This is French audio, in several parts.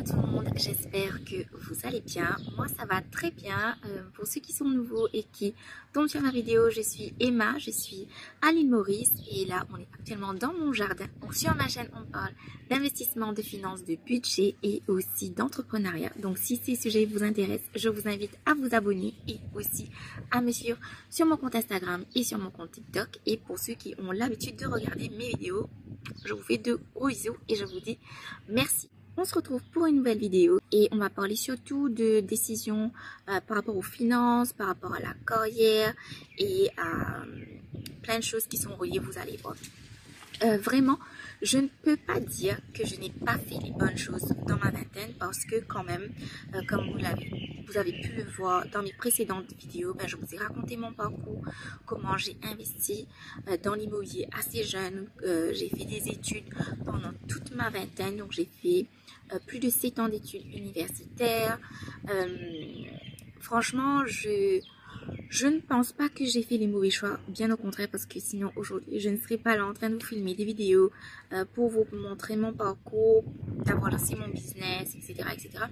tout le monde, j'espère que vous allez bien. Moi ça va très bien. Pour ceux qui sont nouveaux et qui tombent sur ma vidéo, je suis Emma, je suis à l'île Maurice et là on est actuellement dans mon jardin. Donc sur ma chaîne on parle d'investissement, de finances, de budget et aussi d'entrepreneuriat. Donc si ces sujets vous intéressent, je vous invite à vous abonner et aussi à me suivre sur mon compte Instagram et sur mon compte TikTok. Et pour ceux qui ont l'habitude de regarder mes vidéos, je vous fais de gros bisous et je vous dis merci. On se retrouve pour une nouvelle vidéo et on va parler surtout de décisions par rapport aux finances, par rapport à la carrière et à plein de choses qui sont reliées, vous allez voir. Vraiment, je ne peux pas dire que je n'ai pas fait les bonnes choses dans ma vingtaine parce que quand même, comme vous avez pu le voir dans mes précédentes vidéos, je vous ai raconté mon parcours, comment j'ai investi dans l'immobilier assez jeune. J'ai fait des études pendant toute ma vingtaine, donc j'ai fait plus de 7 ans d'études universitaires. Franchement, je ne pense pas que j'ai fait les mauvais choix, bien au contraire, parce que sinon aujourd'hui je ne serais pas là en train de vous filmer des vidéos pour vous montrer mon parcours, d'avoir lancé mon business, etc., etc.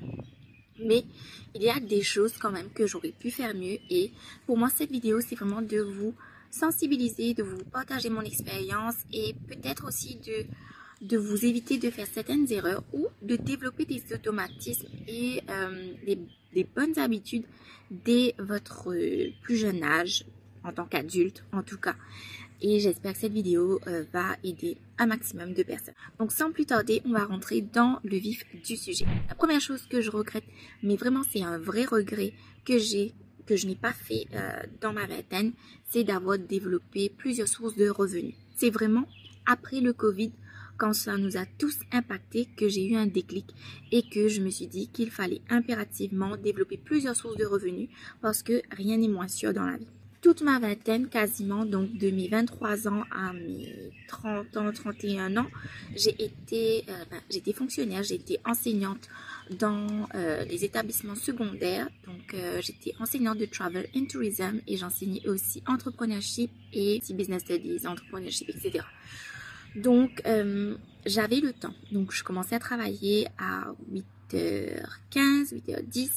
Mais il y a des choses quand même que j'aurais pu faire mieux et pour moi cette vidéo c'est vraiment de vous sensibiliser, de vous partager mon expérience et peut-être aussi de vous éviter de faire certaines erreurs ou de développer des automatismes et des bonnes habitudes dès votre plus jeune âge, en tant qu'adulte en tout cas. Et j'espère que cette vidéo va aider un maximum de personnes. Donc sans plus tarder, on va rentrer dans le vif du sujet. La première chose que je regrette, mais vraiment c'est un vrai regret que je n'ai pas fait dans ma vingtaine, c'est d'avoir développé plusieurs sources de revenus. C'est vraiment après le Covid, quand ça nous a tous impactés, que j'ai eu un déclic et que je me suis dit qu'il fallait impérativement développer plusieurs sources de revenus parce que rien n'est moins sûr dans la vie. Toute ma vingtaine quasiment, donc de mes 23 ans à mes 30 ans, 31 ans, j'étais fonctionnaire, j'étais enseignante dans les établissements secondaires. Donc j'étais enseignante de Travel and Tourism et j'enseignais aussi entrepreneurship et business studies, entrepreneurship, etc. Donc, j'avais le temps. Donc, je commençais à travailler à 8h15, 8h10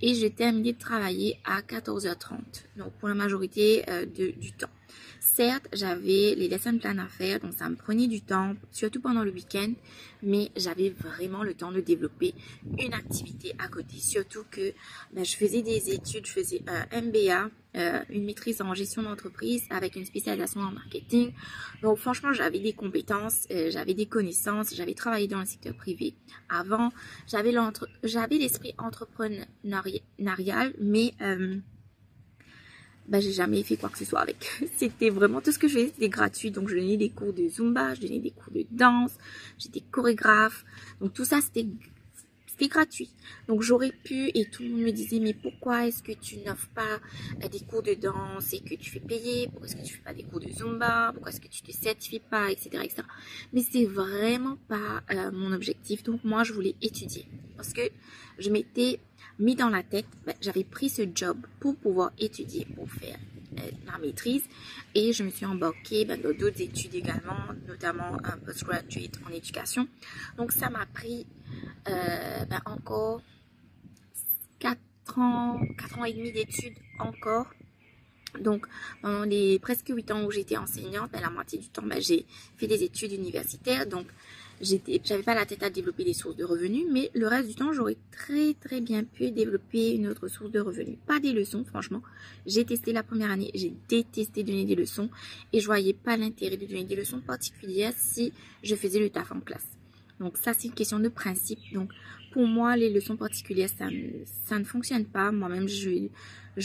et j'ai terminé de travailler à 14h30. Donc, pour la majorité du temps. Certes, j'avais les lesson plans à faire, donc ça me prenait du temps, surtout pendant le week-end, mais j'avais vraiment le temps de développer une activité à côté. Surtout que je faisais des études, je faisais un MBA, une maîtrise en gestion d'entreprise avec une spécialisation en marketing. Donc franchement, j'avais des compétences, j'avais des connaissances, j'avais travaillé dans le secteur privé avant, j'avais l'esprit entrepreneurial, mais j'ai jamais fait quoi que ce soit avec. C'était vraiment tout ce que je faisais, c'était gratuit. Donc je donnais des cours de Zumba, je donnais des cours de danse, j'étais chorégraphe. Donc tout ça c'était gratuit. Donc j'aurais pu, et tout le monde me disait mais pourquoi est-ce que tu n'offres pas des cours de danse et que tu fais payer, pourquoi est-ce que tu fais pas des cours de Zumba, pourquoi est-ce que tu te certifies pas, etc., etc. Mais c'est vraiment pas mon objectif. Donc moi je voulais étudier parce que je m'étais mis dans la tête, j'avais pris ce job pour pouvoir étudier, pour faire la maîtrise et je me suis embarquée dans d'autres études également, notamment un postgraduate en éducation. Donc ça m'a pris encore 4 ans et demi d'études encore. Donc pendant les presque 8 ans où j'étais enseignante, la moitié du temps j'ai fait des études universitaires. Donc j'avais pas la tête à développer des sources de revenus, mais le reste du temps j'aurais très bien pu développer une autre source de revenus. Pas des leçons, franchement. J'ai testé la première année, j'ai détesté donner des leçons et je voyais pas l'intérêt de donner des leçons particulières si je faisais le taf en classe. Donc ça c'est une question de principe. Donc pour moi les leçons particulières ça ne fonctionne pas. Moi-même je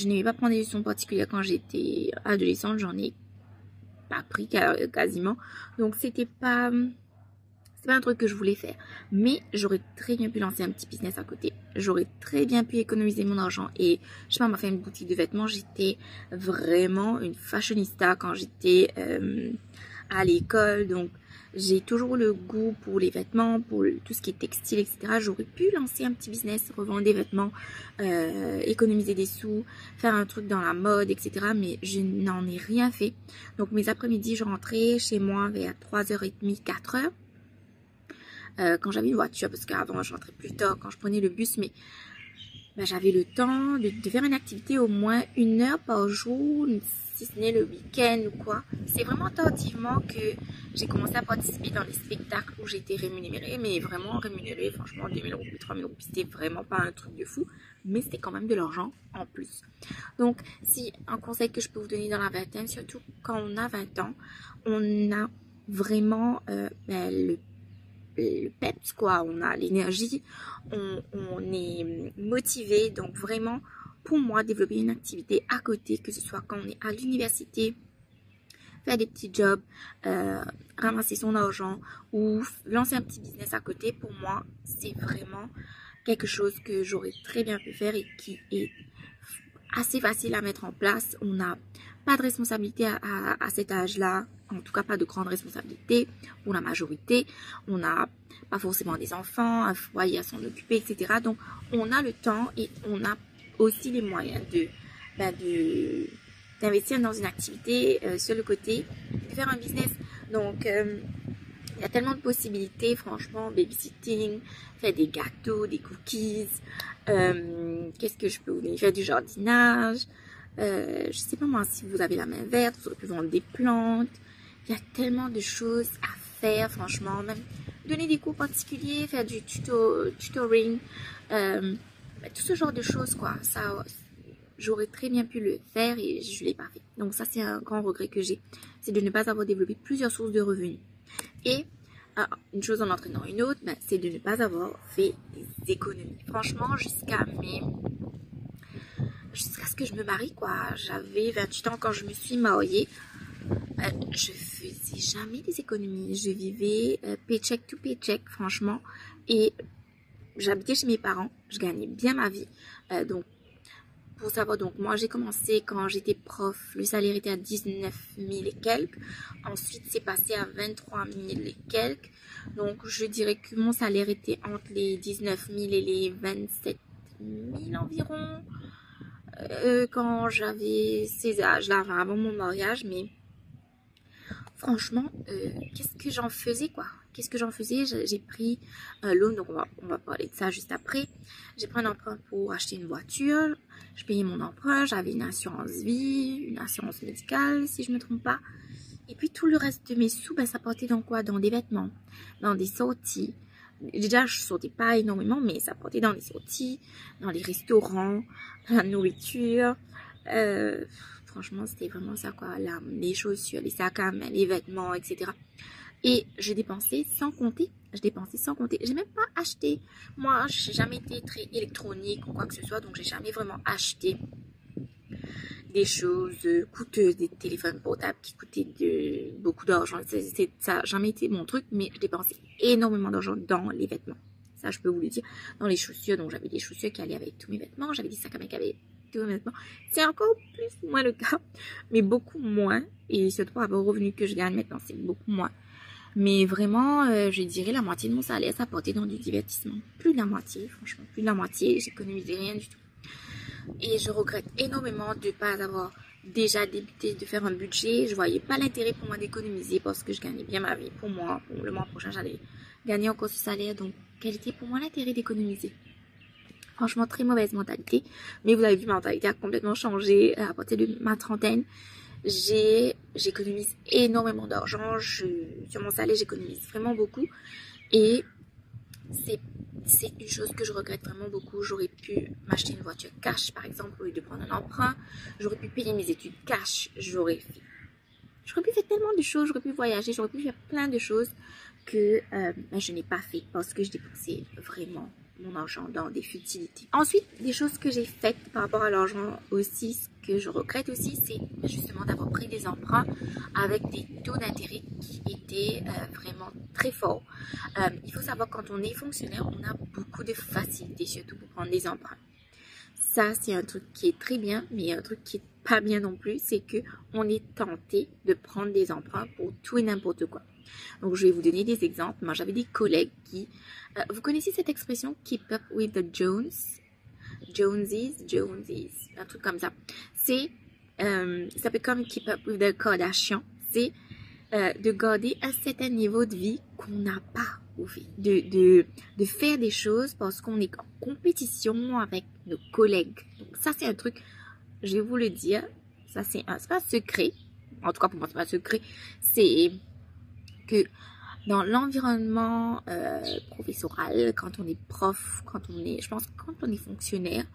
n'aimais pas prendre des leçons particulières quand j'étais adolescente, j'en ai pas pris quasiment. Donc c'était pas un truc que je voulais faire. Mais j'aurais très bien pu lancer un petit business à côté. J'aurais très bien pu économiser mon argent et je sais pas, m'a fait une boutique de vêtements. J'étais vraiment une fashionista quand j'étais à l'école. Donc j'ai toujours le goût pour les vêtements, pour tout ce qui est textile, etc. J'aurais pu lancer un petit business, revendre des vêtements, économiser des sous, faire un truc dans la mode, etc. Mais je n'en ai rien fait. Donc mes après-midi, je rentrais chez moi vers 3h30, 4h. quand j'avais une voiture, parce qu'avant je rentrais plus tard quand je prenais le bus, mais j'avais le temps de faire une activité au moins 1 heure par jour, si ce n'est le week-end ou quoi. C'est vraiment tardivement que j'ai commencé à participer dans les spectacles où j'ai été rémunérée, mais vraiment rémunérée, franchement 2000 euros, 3000 euros, c'était vraiment pas un truc de fou, mais c'était quand même de l'argent en plus. Donc, si un conseil que je peux vous donner dans la vingtaine, surtout quand on a 20 ans, on a vraiment le peps, quoi, on a l'énergie, on est motivé, donc vraiment pour moi développer une activité à côté, que ce soit quand on est à l'université, faire des petits jobs, ramasser son argent ou lancer un petit business à côté, pour moi c'est vraiment quelque chose que j'aurais très bien pu faire et qui est assez facile à mettre en place. On n'a pas de responsabilité à cet âge-là, en tout cas pas de grande responsabilité pour la majorité. On n'a pas forcément des enfants, un foyer à s'en occuper, etc. Donc on a le temps et on a aussi les moyens d'investir dans une activité sur le côté, de faire un business. Donc il y a tellement de possibilités, franchement, babysitting, faire des gâteaux, des cookies, qu'est-ce que je peux vous dire, faire du jardinage, je sais pas moi, si vous avez la main verte, vous aurez pu vendre des plantes, il y a tellement de choses à faire, franchement, même donner des cours particuliers, faire du tutoring, tout ce genre de choses, quoi, ça, j'aurais très bien pu le faire et je l'ai pas fait. Donc ça, c'est un grand regret que j'ai, c'est de ne pas avoir développé plusieurs sources de revenus. Et une chose en entraînant une autre, c'est de ne pas avoir fait des économies. Franchement, jusqu'à ce que je me marie, quoi. J'avais 28 ans quand je me suis mariée. Je faisais jamais des économies. Je vivais paycheck to paycheck, franchement. Et j'habitais chez mes parents. Je gagnais bien ma vie. Donc, pour savoir, donc moi j'ai commencé quand j'étais prof, le salaire était à 19 000 et quelques, ensuite c'est passé à 23 000 et quelques, donc je dirais que mon salaire était entre les 19 000 et les 27 000 environ, quand j'avais ces âges-là, enfin avant mon mariage, mais franchement, qu'est-ce que j'en faisais, quoi? Qu'est-ce que j'en faisais? J'ai pris un loan, donc on va parler de ça juste après. J'ai pris un emprunt pour acheter une voiture. Je payais mon emprunt, j'avais une assurance vie, une assurance médicale, si je me trompe pas. Et puis tout le reste de mes sous, ça partait dans quoi? Dans des vêtements, dans des sorties. Déjà, je sortais pas énormément, mais ça partait dans les sorties, dans les restaurants, la nourriture. Franchement, c'était vraiment ça, quoi. Les chaussures, les sacs à main, les vêtements, etc. Et je dépensais sans compter. J'ai même pas acheté. Moi, j'ai jamais été très électronique ou quoi que ce soit, donc j'ai jamais vraiment acheté des choses coûteuses, des téléphones portables qui coûtaient beaucoup d'argent. Ça n'a jamais été mon truc, mais je dépensais énormément d'argent dans les vêtements. Ça, je peux vous le dire. Dans les chaussures, donc j'avais des chaussures qui allaient avec tous mes vêtements. J'avais des sacs à main qui avaient tous mes vêtements. C'est encore plus moins le cas, mais beaucoup moins. Et surtout par rapport aux revenus que je gagne maintenant, c'est beaucoup moins. Mais vraiment, je dirais la moitié de mon salaire, ça portait dans du divertissement. Plus de la moitié, franchement, plus de la moitié. J'économisais rien du tout. Et je regrette énormément de ne pas avoir déjà débuté, de faire un budget. Je voyais pas l'intérêt pour moi d'économiser parce que je gagnais bien ma vie. Pour moi, pour le mois prochain, j'allais gagner encore ce salaire. Donc, quel était pour moi l'intérêt d'économiser? Franchement, très mauvaise mentalité. Mais vous avez vu, ma mentalité a complètement changé à partir de ma trentaine. J'économise énormément d'argent. Sur mon salaire, j'économise vraiment beaucoup. Et c'est une chose que je regrette vraiment beaucoup. J'aurais pu m'acheter une voiture cash, par exemple, au lieu de prendre un emprunt. J'aurais pu payer mes études cash. J'aurais pu faire tellement de choses. J'aurais pu voyager. J'aurais pu faire plein de choses que je n'ai pas fait parce que je dépensais vraiment mon argent dans des futilités. Ensuite, des choses que j'ai faites par rapport à l'argent aussi, ce que je regrette aussi, c'est justement d'avoir pris des emprunts avec des taux d'intérêt qui étaient vraiment très forts. Il faut savoir, quand on est fonctionnaire, on a beaucoup de facilité, surtout pour prendre des emprunts. Ça, c'est un truc qui est très bien, mais un truc qui est pas bien non plus, c'est que on est tenté de prendre des emprunts pour tout et n'importe quoi. Donc, je vais vous donner des exemples. Moi, j'avais des collègues qui... vous connaissez cette expression « keep up with the Jones » ? Joneses, un truc comme ça. C'est... ça peut comme « keep up with the Kardashians ». C'est de garder un certain niveau de vie qu'on n'a pas. de faire des choses parce qu'on est en compétition avec nos collègues. Donc ça, c'est un truc, je vais vous le dire, ça c'est pas un secret, en tout cas pour moi, c'est pas un secret, c'est que dans l'environnement professoral, quand on est prof, je pense que quand on est fonctionnaire,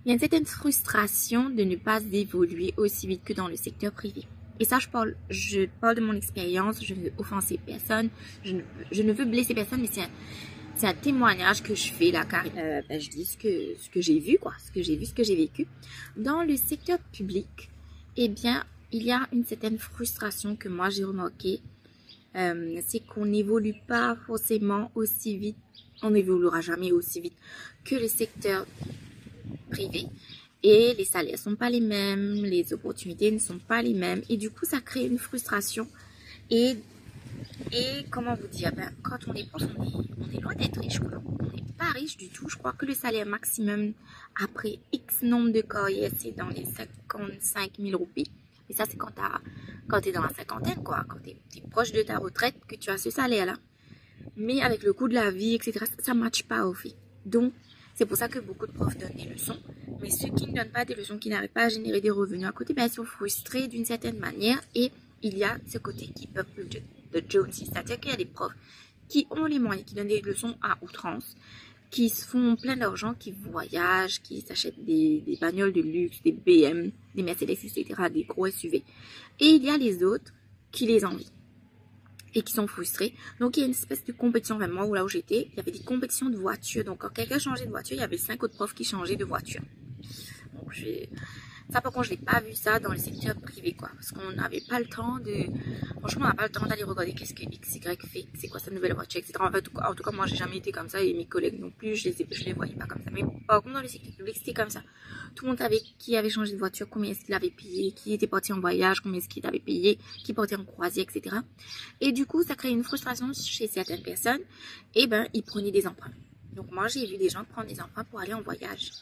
il y a une certaine frustration de ne pas évoluer aussi vite que dans le secteur privé. Et ça, je parle de mon expérience, je ne veux offenser personne, je ne veux blesser personne, mais c'est un témoignage que je fais là, car je dis ce que j'ai vu, quoi, ce que j'ai vu, ce que j'ai vécu. Dans le secteur public, eh bien, il y a une certaine frustration que moi j'ai remarquée, c'est qu'on n'évolue pas forcément aussi vite, on n'évoluera jamais aussi vite que le secteur privé. Et les salaires sont pas les mêmes, les opportunités ne sont pas les mêmes. Et du coup, ça crée une frustration. Et comment vous dire, quand on est prof, on est loin d'être riche, quoi. On n'est pas riche du tout. Je crois que le salaire maximum après X nombre de carrières, c'est dans les 55 000 roupies. Et ça, c'est quand tu es dans la cinquantaine, quoi. Quand tu es proche de ta retraite, que tu as ce salaire-là. Mais avec le coût de la vie, etc., ça ne matche pas au fait. Donc, c'est pour ça que beaucoup de profs donnent des leçons. Mais ceux qui ne donnent pas des leçons, qui n'arrivent pas à générer des revenus à côté, ils sont frustrés d'une certaine manière. Et il y a ce côté qui peut de Jonesy. C'est-à-dire qu'il y a des profs qui ont les moyens, qui donnent des leçons à outrance, qui se font plein d'argent, qui voyagent, qui s'achètent des bagnoles de luxe, des BM, des Mercedes, etc., des gros SUV. Et il y a les autres qui les envient et qui sont frustrés. Donc, il y a une espèce de compétition, vraiment, où là où j'étais, il y avait des compétitions de voitures. Donc, quand quelqu'un changeait de voiture, il y avait 5 autres profs qui changeaient de voiture. Donc, ça, par contre, je n'ai pas vu ça dans le secteur privé, quoi. Parce qu'on n'avait pas le temps franchement, on n'a pas le temps d'aller regarder qu'est-ce que XY fait, c'est quoi sa nouvelle voiture, etc. En tout cas, moi, j'ai jamais été comme ça et mes collègues non plus, je les voyais pas comme ça. Mais par contre, dans le secteur public, c'était comme ça. Tout le monde savait qui avait changé de voiture, combien est-ce qu'il avait payé, qui était parti en voyage, combien est-ce qu'il avait payé, qui partait en croisière, etc. Et du coup, ça crée une frustration chez certaines personnes. Et ils prenaient des emprunts. Donc moi, j'ai vu des gens prendre des emprunts pour aller en voyage.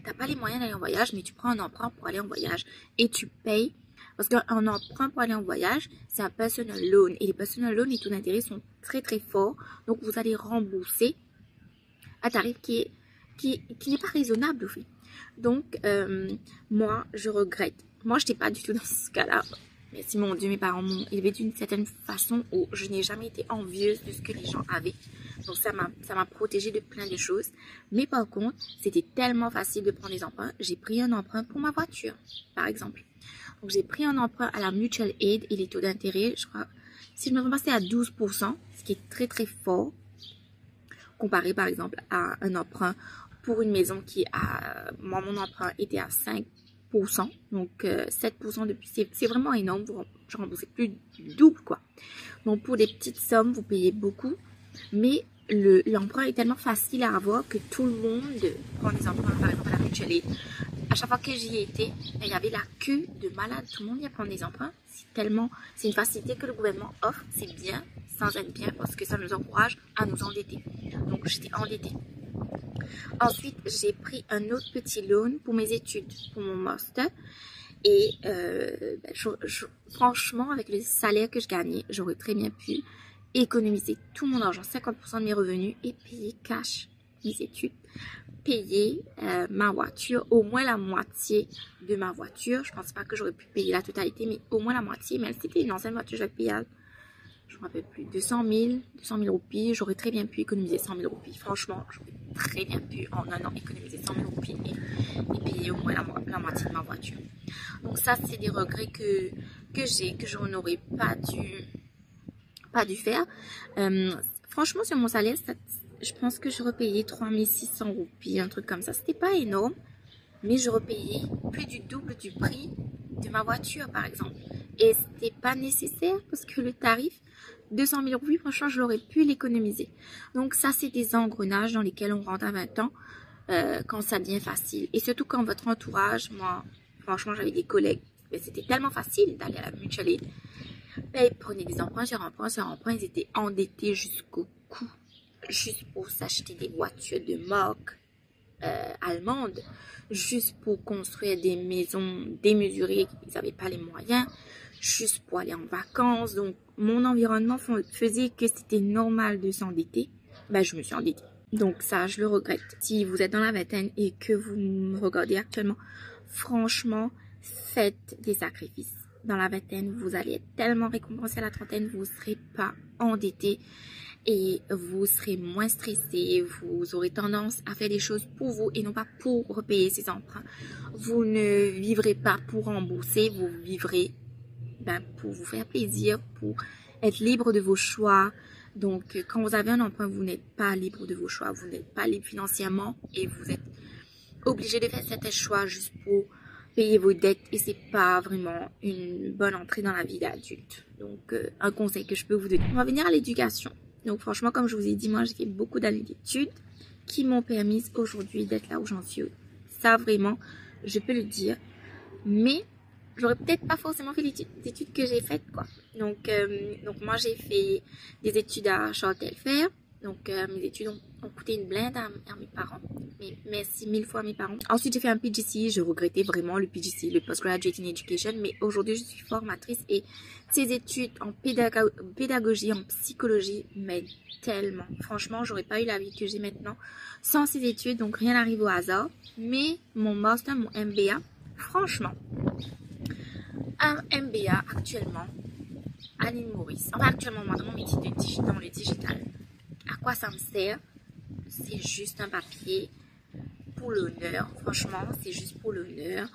T'as pas les moyens d'aller en voyage, mais tu prends un emprunt pour aller en voyage. Et tu payes. Parce qu'un emprunt pour aller en voyage, c'est un personal loan. Et les personal loans, les taux d'intérêt sont très très forts. Donc vous allez rembourser un tarif qui n'est pas raisonnable au fait. Donc moi, je regrette. Moi, je n'étais pas du tout dans ce cas-là. Merci mon Dieu, mes parents m'ont élevé d'une certaine façon où je n'ai jamais été envieuse de ce que les gens avaient. Donc ça m'a protégée de plein de choses. Mais par contre, c'était tellement facile de prendre des emprunts. J'ai pris un emprunt pour ma voiture, par exemple. Donc j'ai pris un emprunt à la Mutual Aid et les taux d'intérêt, je crois, si je me trompe pas, c'est à 12%, ce qui est très très fort. Comparé par exemple à un emprunt pour une maison moi mon emprunt était à 5%. Donc 7% depuis, c'est vraiment énorme. Je remboursais plus du double, quoi. Donc pour des petites sommes, vous payez beaucoup. Mais l'emprunt est tellement facile à avoir que tout le monde prend des emprunts, par exemple à la Mutual Aid. À chaque fois que j'y étais, il y avait la queue de malades. Tout le monde y a prendre des emprunts. C'est une facilité que le gouvernement offre. C'est bien, sans être bien, parce que ça nous encourage à nous endetter. Donc j'étais endettée. Ensuite, j'ai pris un autre petit loan pour mes études, pour mon master. Et franchement, avec le salaire que je gagnais, j'aurais très bien pu économiser tout mon argent, 50% de mes revenus, et payer cash mes études, payer ma voiture, au moins la moitié de ma voiture. Je pense pas que j'aurais pu payer la totalité, mais au moins la moitié. Mais c'était une ancienne voiture, j'avais payé, je me rappelle plus, 200 000 roupies. J'aurais très bien pu économiser 100 000 roupies. Franchement, j'aurais très bien pu en un an économiser 100 000 roupies et payer au moins la moitié de ma voiture. Donc ça, c'est des regrets que je n'aurais pas dû faire. Franchement, sur mon salaire, je pense que je repayais 3600 roupies, un truc comme ça. C'était pas énorme, mais je repayais plus du double du prix de ma voiture, par exemple. Et c'était pas nécessaire parce que le tarif, 200 000 roupies, franchement, je l'aurais pu l'économiser. Donc ça, c'est des engrenages dans lesquels on rentre à 20 ans quand ça devient facile. Et surtout quand votre entourage, moi, franchement, j'avais des collègues, mais c'était tellement facile d'aller à la Mutual Aid. Ils prenaient des emprunts sur emprunts, ils étaient endettés jusqu'au cou, juste pour s'acheter des voitures de marque allemande, juste pour construire des maisons démesurées, ils n'avaient pas les moyens, juste pour aller en vacances. Donc, mon environnement faisait que c'était normal de s'endetter. Ben, je me suis endettée. Donc ça, je le regrette. Si vous êtes dans la vingtaine et que vous me regardez actuellement, franchement, faites des sacrifices. Dans la vingtaine, vous allez être tellement récompensé. À la trentaine, vous ne serez pas endetté et vous serez moins stressé. Vous aurez tendance à faire des choses pour vous et non pas pour repayer ces emprunts. Vous ne vivrez pas pour rembourser, vous vivrez pour vous faire plaisir, pour être libre de vos choix. Donc, quand vous avez un emprunt, vous n'êtes pas libre de vos choix, vous n'êtes pas libre financièrement et vous êtes obligé de faire certains choix juste pour payer vos dettes et c'est pas vraiment une bonne entrée dans la vie d'adulte. Donc, un conseil que je peux vous donner. On va venir à l'éducation. Donc, franchement, comme je vous ai dit, moi, j'ai fait beaucoup d'années d'études qui m'ont permis aujourd'hui d'être là où j'en suis. Ça, vraiment, je peux le dire. Mais j'aurais peut-être pas forcément fait les études que j'ai faites, quoi. Donc moi, j'ai fait des études à Châtelfer. Donc, mes études ont coûté une blinde à mes parents. Mais merci mille fois à mes parents. Ensuite, j'ai fait un PGC. Je regrettais vraiment le PGC, le Postgraduate in Education. Mais aujourd'hui, je suis formatrice et ces études en pédagogie, en psychologie m'aident tellement. Franchement, j'aurais pas eu la vie que j'ai maintenant sans ces études. Donc, rien n'arrive au hasard. Mais mon master, mon MBA, franchement, un MBA actuellement, Anine Maurice. Enfin, actuellement, moi, dans mon métier dans le digital, à quoi ça me sert? C'est juste un papier pour l'honneur. Franchement, c'est juste pour l'honneur.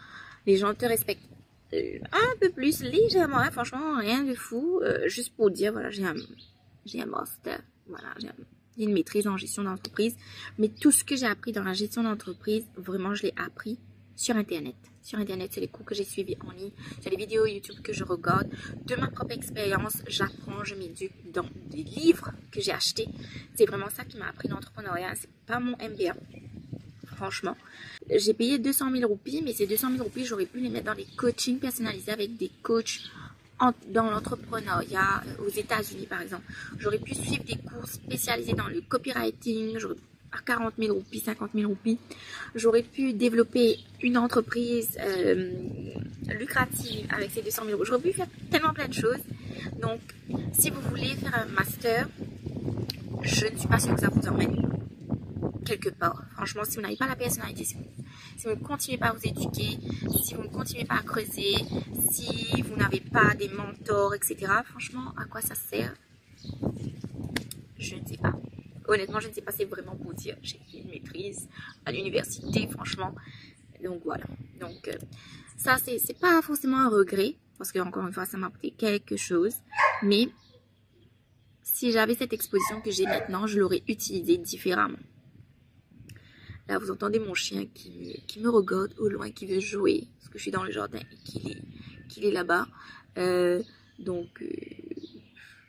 Les gens te respectent un peu plus, légèrement. Hein, franchement, rien de fou. Juste pour dire, voilà, j'ai un master. Voilà, j'ai une maîtrise en gestion d'entreprise. Mais tout ce que j'ai appris dans la gestion d'entreprise, vraiment, je l'ai appris sur Internet. Sur Internet, c'est les cours que j'ai suivis en ligne, c'est les vidéos YouTube que je regarde. De ma propre expérience, j'apprends, je m'éduque dans des livres que j'ai achetés. C'est vraiment ça qui m'a appris l'entrepreneuriat. C'est pas mon MBA. Franchement, j'ai payé 200 000 roupies, mais ces 200 000 roupies, j'aurais pu les mettre dans des coachings personnalisés avec des coachs dans l'entrepreneuriat aux États-Unis, par exemple. J'aurais pu suivre des cours spécialisés dans le copywriting, à 40 000 roupies, 50 000 roupies. J'aurais pu développer une entreprise lucrative avec ces 200 000 euros. J'aurais pu faire tellement plein de choses. Donc, si vous voulez faire un master, je ne suis pas sûre que ça vous emmène quelque part. Franchement, si vous n'avez pas la personnalité, si vous ne continuez pas à vous éduquer, si vous ne continuez pas à creuser, si vous n'avez pas des mentors, etc., franchement, à quoi ça sert? Je ne sais pas. Honnêtement, je ne sais pas, c'est vraiment pour dire. J'ai fait une maîtrise à l'université, franchement. Donc voilà. Donc ça, c'est pas forcément un regret. Parce que encore une fois, ça m'a apporté quelque chose. Mais si j'avais cette exposition que j'ai maintenant, je l'aurais utilisée différemment. Là, vous entendez mon chien qui me regarde au loin, qui veut jouer. Parce que je suis dans le jardin et qu'il est là-bas. Donc,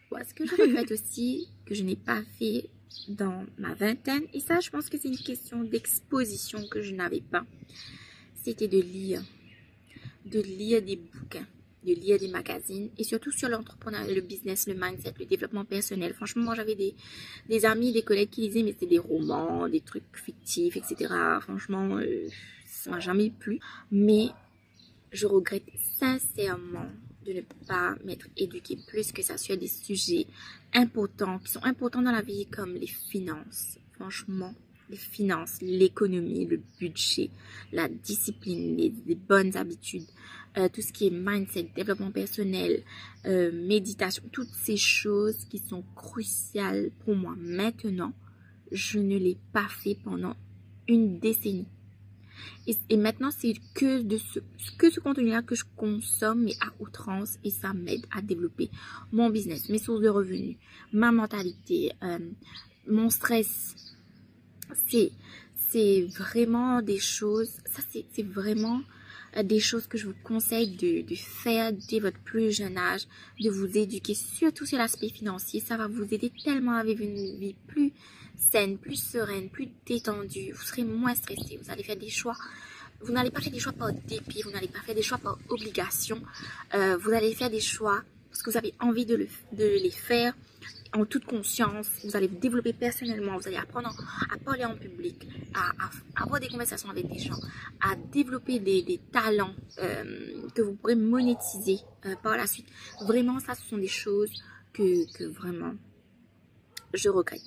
voilà ce que j'avais fait aussi, que je n'ai pas fait dans ma vingtaine, et ça je pense que c'est une question d'exposition que je n'avais pas, c'était de lire des bouquins, de lire des magazines et surtout sur l'entrepreneuriat, le business, le mindset, le développement personnel. Franchement, moi j'avais des amis, des collègues qui lisaient mais c'était des romans, des trucs fictifs, etc. Franchement, ça m'a jamais plu, mais je regrette sincèrement de ne pas m'être éduquée plus que ça sur des sujets importants, qui sont importants dans la vie, comme les finances. Franchement, les finances, l'économie, le budget, la discipline, les bonnes habitudes, tout ce qui est mindset, développement personnel, méditation, toutes ces choses qui sont cruciales pour moi maintenant, je ne l'ai pas fait pendant une décennie. Et maintenant, c'est que ce contenu-là que je consomme, mais à outrance, et ça m'aide à développer mon business, mes sources de revenus, ma mentalité, mon stress. C'est vraiment des choses, ça c'est vraiment des choses que je vous conseille de faire dès votre plus jeune âge, de vous éduquer, surtout sur l'aspect financier. Ça va vous aider tellement à vivre une vie plus saine, plus sereine, plus détendue. Vous serez moins stressé, vous allez faire des choix. Vous n'allez pas faire des choix par dépit, vous n'allez pas faire des choix par obligation. Vous allez faire des choix parce que vous avez envie de les faire en toute conscience. Vous allez vous développer personnellement, vous allez apprendre à parler en public, à avoir des conversations avec des gens, à développer des talents que vous pourrez monétiser par la suite. Vraiment, ça, ce sont des choses que vraiment je regrette.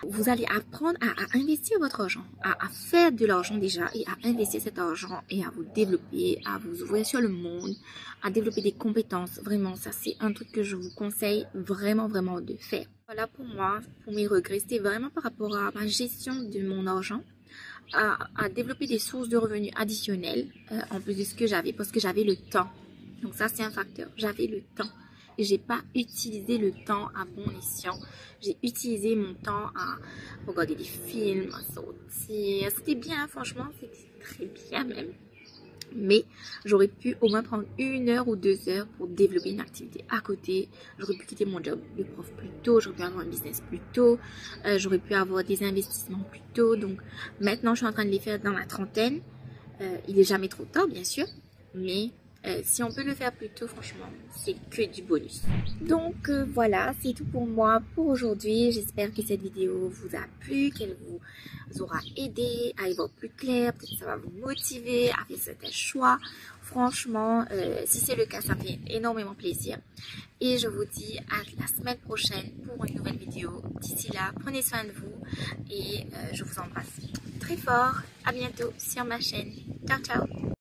Vous allez apprendre à investir votre argent, à faire de l'argent déjà et à investir cet argent et à vous développer, à vous ouvrir sur le monde, à développer des compétences. Vraiment, ça c'est un truc que je vous conseille vraiment de faire. Voilà pour moi, pour mes regrets, c'était vraiment par rapport à ma gestion de mon argent, à développer des sources de revenus additionnelles en plus de ce que j'avais, parce que j'avais le temps. Donc ça c'est un facteur, j'avais le temps. Et j'ai pas utilisé le temps à bon escient. J'ai utilisé mon temps à regarder des films, à sortir. C'était bien, franchement, c'était très bien même. Mais j'aurais pu au moins prendre 1 heure ou 2 heures pour développer une activité à côté. J'aurais pu quitter mon job de prof plus tôt. J'aurais pu avoir un business plus tôt. J'aurais pu avoir des investissements plus tôt. Donc maintenant, je suis en train de les faire dans la trentaine. Il n'est jamais trop tard, bien sûr. Mais si on peut le faire plus tôt, franchement, c'est que du bonus. Donc voilà, c'est tout pour moi pour aujourd'hui. J'espère que cette vidéo vous a plu, qu'elle vous aura aidé à y voir plus clair. Peut-être que ça va vous motiver à faire certains choix. Franchement, si c'est le cas, ça me fait énormément plaisir. Et je vous dis à la semaine prochaine pour une nouvelle vidéo. D'ici là, prenez soin de vous et je vous embrasse très fort. À bientôt sur ma chaîne. Ciao, ciao!